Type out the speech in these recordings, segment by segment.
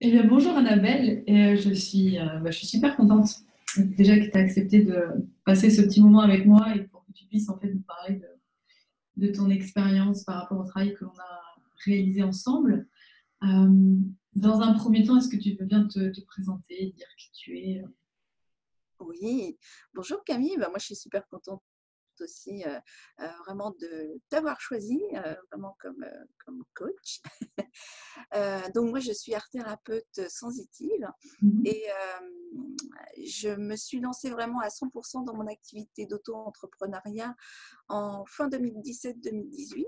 Eh bien, bonjour Annabelle. Je suis super contente déjà que tu as accepté de passer ce petit moment avec moi et pour que tu puisses en fait nous parler de ton expérience par rapport au travail que l'on a réalisé ensemble. Euh, Dans un premier temps, est-ce que tu veux bien te présenter, dire qui tu es? Oui, bonjour Camille. Moi, je suis super contente aussi vraiment de t'avoir choisi vraiment comme coach. Donc, moi, je suis art thérapeute sensitive Mhm. et je me suis lancée vraiment à 100% dans mon activité d'auto-entrepreneuriat en fin 2017-2018.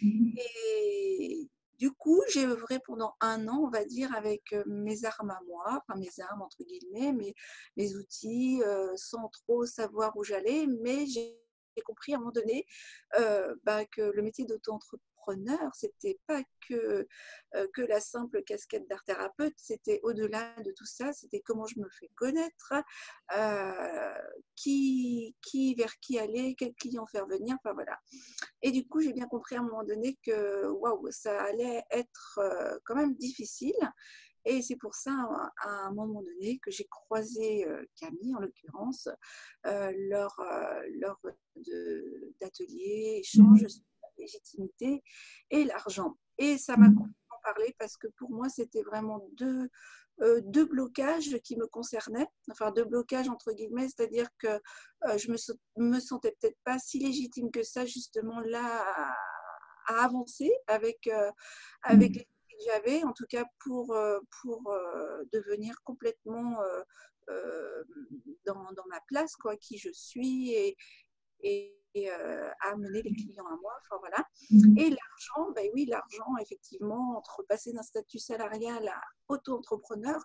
Mhm. Et du coup, j'ai œuvré pendant un an, on va dire, avec mes armes à moi, enfin mes armes entre guillemets, mes outils, sans trop savoir où j'allais, mais j'ai compris à un moment donné que le métier d'auto-entrepreneur, c'était pas que la simple casquette d'art thérapeute, c'était au-delà de tout ça, c'était comment je me fais connaître, euh, vers qui aller, quel client faire venir, enfin voilà. Et du coup, j'ai bien compris à un moment donné que waouh, ça allait être quand même difficile. Et c'est pour ça, à un moment donné, que j'ai croisé Camille, en l'occurrence, lors d'ateliers, échanges Mhm. sur la légitimité et l'argent. Et ça m'a Mhm. complètement parlé parce que pour moi, c'était vraiment deux blocages qui me concernaient, enfin deux blocages entre guillemets, c'est-à-dire que je me sentais peut-être pas si légitime que ça justement là à avancer avec les Mhm. outils que j'avais, en tout cas pour devenir complètement dans ma place, quoi, qui je suis et à amener les clients à moi. Enfin, voilà. Et Mhm. l'argent, ben oui, l'argent, effectivement, entre passer d'un statut salarial à auto-entrepreneur,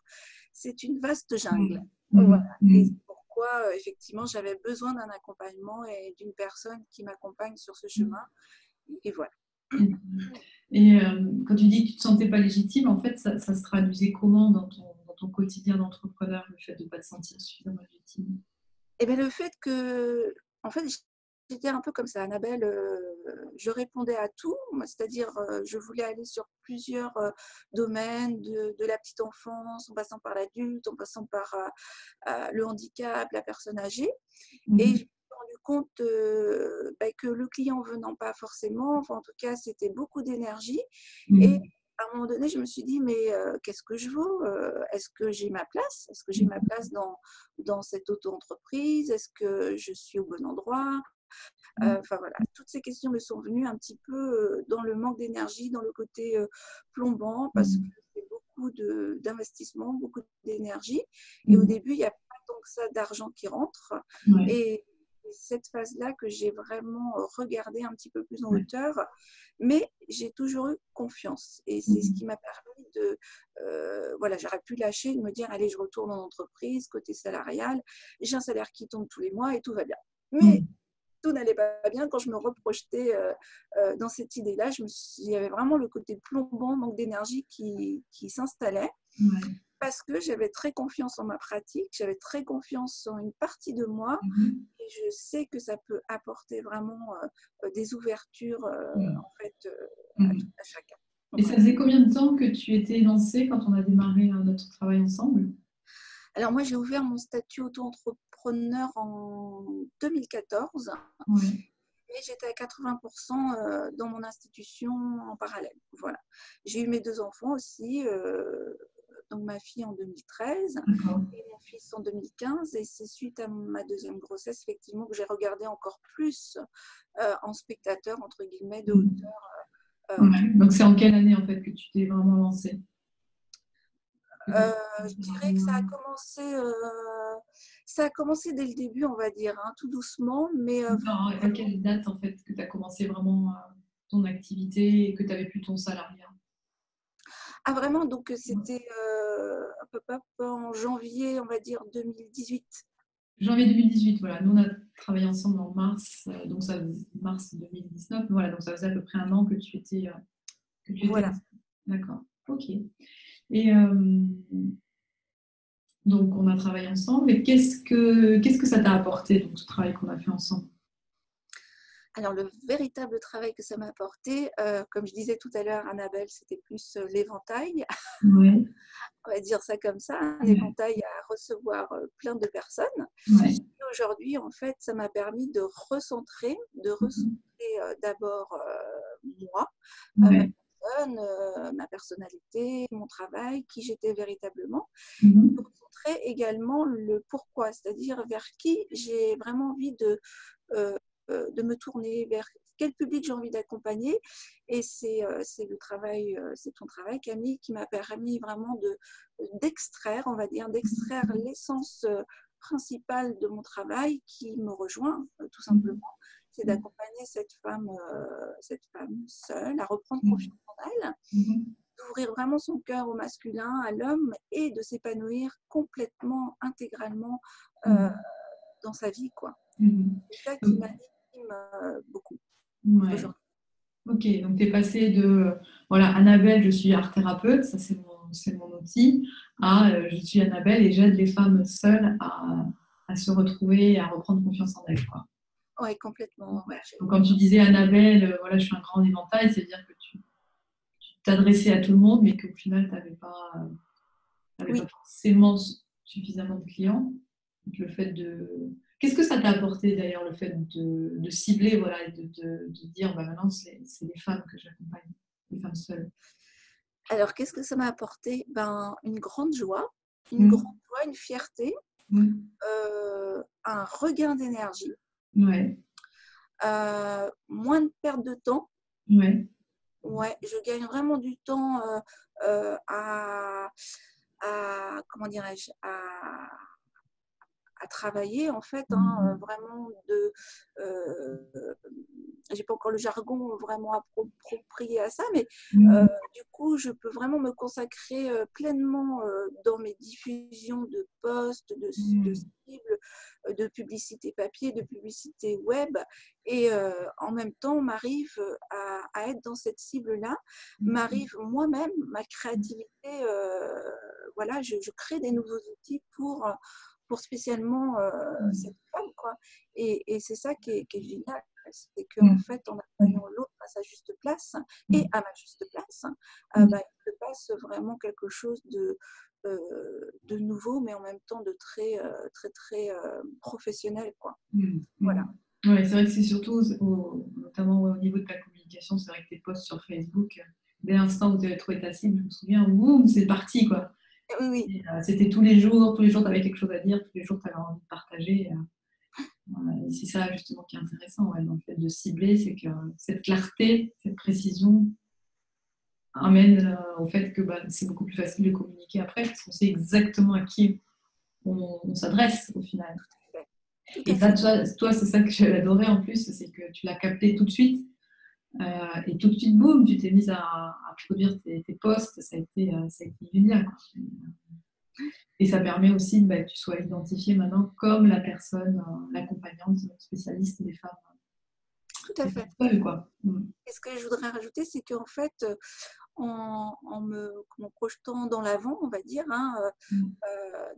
c'est une vaste jungle. Mhm. Voilà. Mhm. Et c'est Mhm. pourquoi, effectivement, j'avais besoin d'un accompagnement et d'une personne qui m'accompagne sur ce chemin. Mhm. Et voilà. Quand tu dis que tu ne te sentais pas légitime, en fait, ça se traduisait comment dans ton quotidien d'entrepreneur, le fait de ne pas te sentir suffisamment légitime? Et bien, le fait que, en fait, j'étais un peu comme ça, Annabelle, je répondais à tout, c'est-à-dire je voulais aller sur plusieurs domaines, de la petite enfance, en passant par l'adulte, en passant par le handicap, la personne âgée. Et je me Mhm. suis rendu compte que le client venant pas forcément, enfin en tout cas, c'était beaucoup d'énergie. Et Mhm. à un moment donné, je me suis dit, mais qu'est-ce que je vaux? Est-ce que j'ai ma place? Est-ce que j'ai ma Mhm. place dans cette auto-entreprise? Est-ce que je suis au bon endroit? Enfin voilà, toutes ces questions me sont venues un petit peu dans le manque d'énergie, dans le côté plombant, parce que Mhm. c'est beaucoup d'investissement, beaucoup d'énergie. Et au Mhm. début, il n'y a pas tant que ça d'argent qui rentre. Ouais, Et c'est cette phase-là que j'ai vraiment regardé un petit peu plus en ouais. hauteur, mais j'ai toujours eu confiance. Et c'est ce qui Mhm. m'a permis voilà, j'aurais pu lâcher, de me dire, allez, je retourne en entreprise, côté salarial, j'ai un salaire qui tombe tous les mois et tout va bien. Mais Mhm. tout n'allait pas bien quand je me reprojetais dans cette idée-là. Il y avait vraiment le côté plombant, manque d'énergie qui s'installait Ouais. parce que j'avais très confiance en ma pratique, j'avais très confiance en une partie de moi Mhm. et je sais que ça peut apporter vraiment des ouvertures Mhm. en fait Mhm. à chacun. Et ça Voilà. faisait combien de temps que tu étais lancée quand on a démarré notre travail ensemble? Alors moi, j'ai ouvert mon statut auto-entrepreneur en 2014. Ouais. Mais j'étais à 80% dans mon institution en parallèle. Voilà. J'ai eu mes deux enfants aussi, donc ma fille en 2013 D'accord. et mon fils en 2015. Et c'est suite à ma deuxième grossesse, effectivement, que j'ai regardé encore plus en spectateur, entre guillemets, de Mhm. hauteur tout. Ouais. Donc, c'est en quelle année, en fait, que tu t'es vraiment lancée? Que tu as Je démarré, dirais que ça a commencé dès le début, on va dire, hein, tout doucement, mais à quelle date, en fait, que tu as commencé vraiment ton activité et que tu avais plus ton salariat? ah vraiment, donc c'était en janvier, on va dire 2018. Janvier 2018, voilà. Nous, on a travaillé ensemble en mars, donc ça faisait mars 2019. Voilà, donc ça faisait à peu près un an que tu étais Voilà. lancée. D'accord. OK. Et donc, on a travaillé ensemble. Et qu'est-ce que ça t'a apporté, donc, ce travail qu'on a fait ensemble? Alors, le véritable travail que ça m'a apporté, comme je disais tout à l'heure, Annabelle, c'était plus l'éventail, Ouais, on va dire ça comme ça, un ouais, éventail à recevoir plein de personnes. ouais. Et aujourd'hui, en fait, ça m'a permis de Mhm. recentrer d'abord moi, ma Ouais. personne, ma personnalité, mon travail, qui j'étais véritablement, de Mhm. recentrer également le pourquoi, c'est-à-dire vers qui j'ai vraiment envie euh, de me tourner, vers quel public j'ai envie d'accompagner. Et c'est le travail, c'est ton travail, Camille, qui m'a permis vraiment d'extraire, on va dire, d'extraire l'essence principale de mon travail qui me rejoint, tout simplement. C'est Mhm. d'accompagner cette femme seule à reprendre Mhm. confiance en elle, Mhm. d'ouvrir vraiment son cœur au masculin, à l'homme, et de s'épanouir complètement, intégralement euh, Mhm. dans sa vie, quoi. Mhm. C'est ça qui Donc, m'anime beaucoup ouais. aujourd'hui. Ok, donc tu es passé de, voilà, Annabelle, je suis art thérapeute, ça c'est mon outil, à je suis Annabelle et j'aide les femmes seules à se retrouver et à reprendre confiance en elles, quoi. Oui, complètement. Ouais, Donc quand tu disais Annabelle, voilà, je suis un grand éventail, c'est-à-dire que tu t'adressais à tout le monde, mais qu'au final, tu n'avais pas oui, forcément suffisamment de clients. Donc, le fait de... Qu'est-ce que ça t'a apporté d'ailleurs, le fait de cibler, voilà, et de dire, bah, maintenant, c'est les femmes que j'accompagne, les femmes seules. alors qu'est-ce que ça m'a apporté? Ben, Mm. une fierté, Mm. un regain d'énergie, Ouais, moins de perte de temps. ouais. Ouais, je gagne vraiment du temps comment dirais-je, à travailler en fait, hein, Mhm. vraiment j'ai pas encore le jargon vraiment approprié à ça, mais Mhm. du coup je peux vraiment me consacrer pleinement dans mes diffusions de posts, de Mhm. cibles, de publicité papier, de publicité web, et en même temps m'arrive à être dans cette cible-là, m'arrive moi-même, ma créativité, voilà, je crée des nouveaux outils pour spécialement cette femme, quoi. Et c'est ça qui est génial, c'est qu'en Mhm. fait, en Mhm. accompagnant l'autre à sa juste place et à ma juste place, bah, il se passe vraiment quelque chose de nouveau, mais en même temps de très professionnel, quoi. Mhm. Voilà. Mhm. Ouais, c'est vrai que c'est surtout, notamment ouais, au niveau de ta communication, c'est vrai que tes posts sur Facebook, dès l'instant où tu avais trouvé ta cible, je me souviens, boum, c'est parti, quoi. Oui, oui, C'était tous les jours, tu avais quelque chose à dire, tous les jours, tu avais envie de partager. Voilà. Et c'est ça, justement, qui est intéressant, ouais, dans le fait de cibler, c'est que cette clarté, cette précision amène au fait que bah, c'est beaucoup plus facile de communiquer après, parce qu'on sait exactement à qui on s'adresse au final. tout Et à ça, fait. toi c'est ça que j'ai adoré en plus, c'est que tu l'as capté tout de suite. Et tout de suite, boum, tu t'es mise à produire tes posts. Ça a été génial, quoi. Et ça permet aussi bah, que tu sois identifiée maintenant comme la personne, l'accompagnante spécialiste Tout à des fait. femmes seules, quoi. Mm. Et ce que je voudrais rajouter, c'est qu'en fait, en me projetant dans l'avant, on va dire, hein, Mm.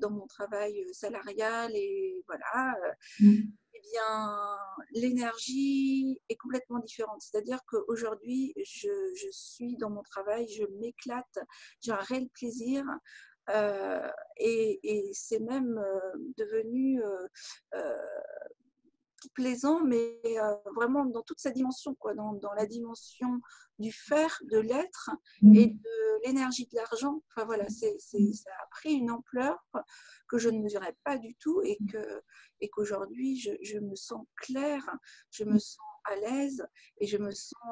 dans mon travail salarial, et voilà, Mm. eh bien, l'énergie est complètement différente. C'est-à-dire qu'aujourd'hui, je suis dans mon travail, je m'éclate, j'ai un réel plaisir. Et c'est même devenu plaisant, mais vraiment dans toute sa dimension, quoi, dans la dimension du faire, de l'être et Mm. de l'énergie de l'argent. Enfin voilà, ça a pris une ampleur que je ne mesurais pas du tout, et qu'aujourd'hui je me sens claire, je me sens à l'aise, et je me sens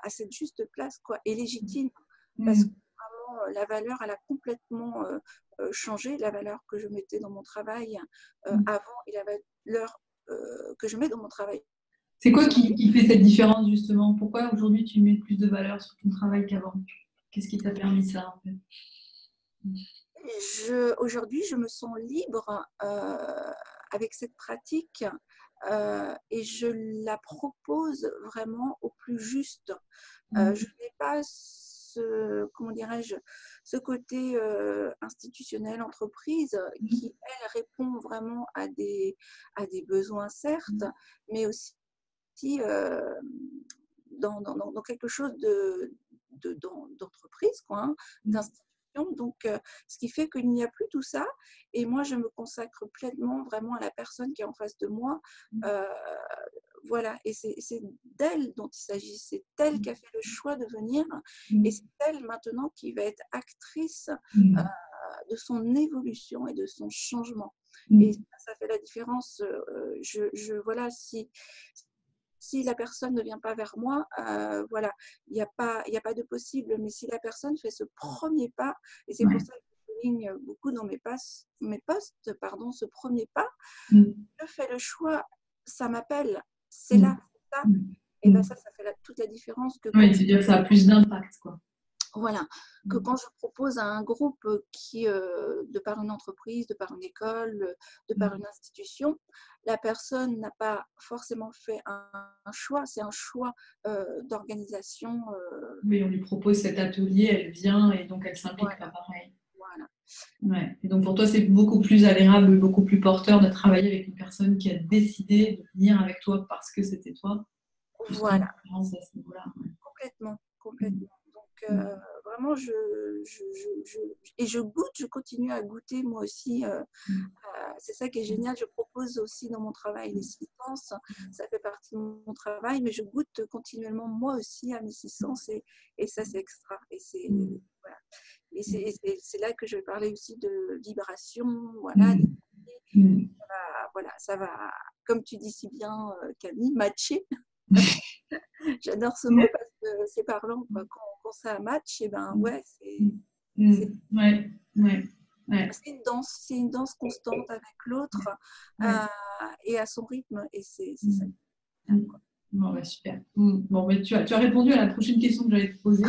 à cette juste place, quoi, et légitime, parce que Mm. vraiment la valeur, elle a complètement changé, la valeur que je mettais dans mon travail Mm. avant, et la valeur que je mets dans mon travail C'est quoi aujourd'hui. qui fait cette différence, justement? Pourquoi aujourd'hui tu mets plus de valeur sur ton travail qu'avant? Qu'est-ce qui t'a permis ça, en fait? Aujourd'hui, je me sens libre avec cette pratique, et je la propose vraiment au plus juste. Je Mm. n'ai pas comment dirais-je, ce côté institutionnel, entreprise, Mm. qui, elle, répond vraiment à des besoins, certes, mais aussi aussi dans quelque chose d'entreprise, quoi, hein, d'institution. Donc, ce qui fait qu'il n'y a plus tout ça. Et moi, je me consacre pleinement vraiment à la personne qui est en face de moi. Euh, voilà, et c'est d'elle dont il s'agit. C'est elle qui a fait le choix de venir. Et c'est elle maintenant qui va être actrice de son évolution et de son changement. Et ça fait la différence. Voilà, si la personne ne vient pas vers moi, voilà, il n'y a pas de possible. Mais si la personne fait ce premier pas, et c'est pour ça que je souligne beaucoup dans mes posts, ce premier pas, je fais le choix, ça m'appelle, c'est là, c'est ça. Et bien ça fait toute la différence. Oui, c'est-à-dire que ça a plus d'impact, quoi. Voilà, que quand je propose à un groupe qui, de par une entreprise, de par une école, de par une institution, la personne n'a pas forcément fait un choix, c'est un choix d'organisation. Oui, on lui propose cet atelier, elle vient et donc elle s'implique Voilà. pas pareil. Voilà. Ouais. Et donc pour toi, c'est beaucoup plus agréable, beaucoup plus porteur de travailler avec une personne qui a décidé de venir avec toi parce que c'était toi. Voilà. À ce niveau-là. Complètement. Donc vraiment, je continue à goûter moi aussi. C'est ça qui est génial. Je propose aussi dans mon travail les 6 sens. Ça fait partie de mon travail, mais je goûte continuellement moi aussi à mes 6 sens et ça, c'est extra. Et c'est voilà. Et c'est là que je vais parler aussi de vibration. Voilà. Ça va, comme tu dis si bien, Camille, matcher. J'adore ce mot parce que c'est parlant. Quoi. Quand ça match, et ben ouais, c'est une danse constante avec l'autre et à son rythme. Et c'est ça. Bon, bah, super. Bon, bah, tu as répondu à la prochaine question que j'allais te poser.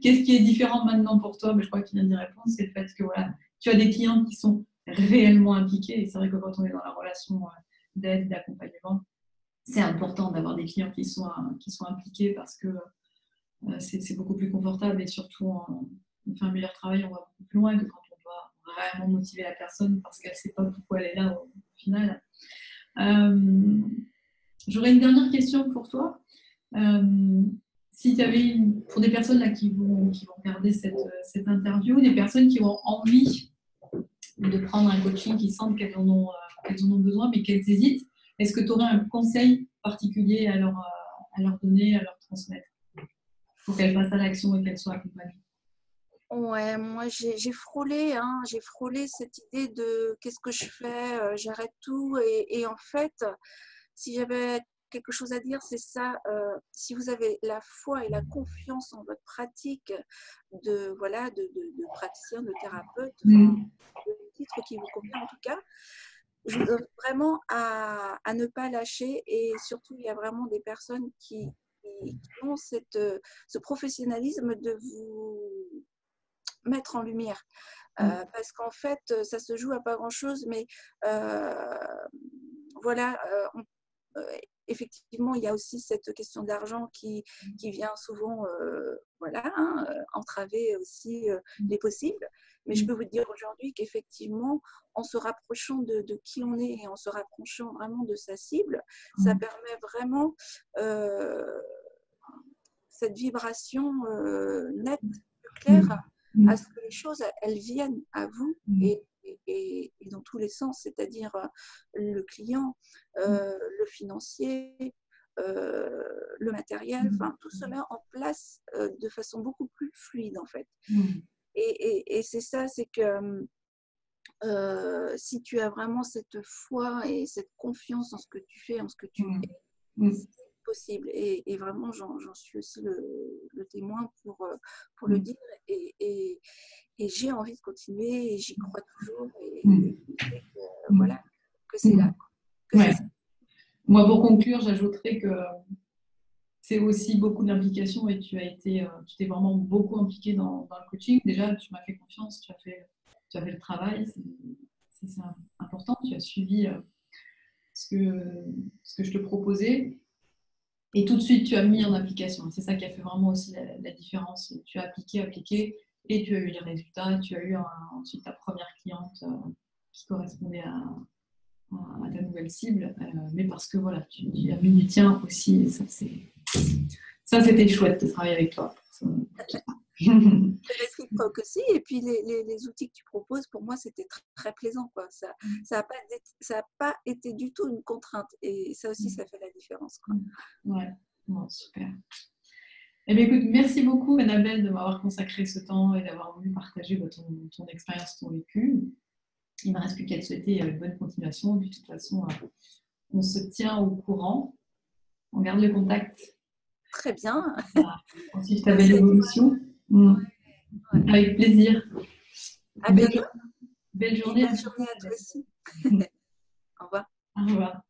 Qu'est-ce qui est différent maintenant pour toi? Je crois qu'il vient d'y répondre. C'est le fait que voilà, tu as des clients qui sont réellement impliqués. Et c'est vrai que quand on est dans la relation d'aide, d'accompagnement, c'est important d'avoir des clients qui sont impliqués parce que c'est beaucoup plus confortable et surtout on fait un meilleur travail, on va beaucoup plus loin que quand on doit vraiment motiver la personne parce qu'elle ne sait pas pourquoi elle est là au final. J'aurais une dernière question pour toi. Si tu avais pour des personnes là, qui vont regarder cette interview, des personnes qui ont envie de prendre un coaching, qui sentent qu'elles en ont besoin mais qu'elles hésitent, est-ce que tu aurais un conseil particulier à leur donner, à leur transmettre pour qu'elles passent à l'action et qu'elles soient accompagnées? Ouais, moi j'ai frôlé cette idée de qu'est-ce que je fais, j'arrête tout et en fait, si j'avais quelque chose à dire, c'est ça, si vous avez la foi et la confiance en votre pratique de praticien, de thérapeute, le titre qui vous convient en tout cas, je vous invite vraiment à ne pas lâcher et surtout il y a vraiment des personnes qui ont ce professionnalisme de vous mettre en lumière. Parce qu'en fait, ça se joue à pas grand-chose, mais voilà, effectivement, il y a aussi cette question d'argent qui vient souvent entraver aussi les possibles. Mais je peux vous dire aujourd'hui qu'effectivement, en se rapprochant de qui on est et en se rapprochant vraiment de sa cible, ça permet vraiment cette vibration nette, claire, à ce que les choses, elles viennent à vous et dans tous les sens, c'est-à-dire le client, le financier, le matériel, tout se met en place de façon beaucoup plus fluide en fait. Et c'est ça, c'est que si tu as vraiment cette foi et cette confiance en ce que tu fais, en ce que tu es, c'est possible. Et vraiment, j'en suis aussi le témoin pour le dire. Et j'ai envie de continuer et j'y crois toujours. Et voilà, que c'est là. Moi, pour conclure, j'ajouterais que c'est aussi beaucoup d'implication et tu t'es vraiment beaucoup impliqué dans le coaching. Déjà, tu m'as fait confiance, tu as fait le travail, c'est important. Tu as suivi ce que je te proposais et tout de suite, tu as mis en application. C'est ça qui a fait vraiment aussi la différence. Tu as appliqué et tu as eu les résultats. Tu as eu ensuite ta première cliente qui correspondait à ta nouvelle cible, mais parce que voilà, tu as mis du tien aussi, et ça c'était chouette de travailler avec toi. C'est réciproque aussi. Et puis les outils que tu proposes, pour moi, c'était très plaisant, quoi. Ça a pas été du tout une contrainte. Et ça aussi, ça fait la différence, quoi. Ouais, bon, super. Eh bien, écoute, merci beaucoup, Annabelle, de m'avoir consacré ce temps et d'avoir voulu partager ton expérience, ton vécu. Il ne me reste plus qu'à te souhaiter une bonne continuation. De toute façon, on se tient au courant. On garde le contact. Très bien. On suit ta belle évolution. Avec plaisir. À bientôt. Belle journée. Bonne journée à toi aussi. Au revoir. Au revoir.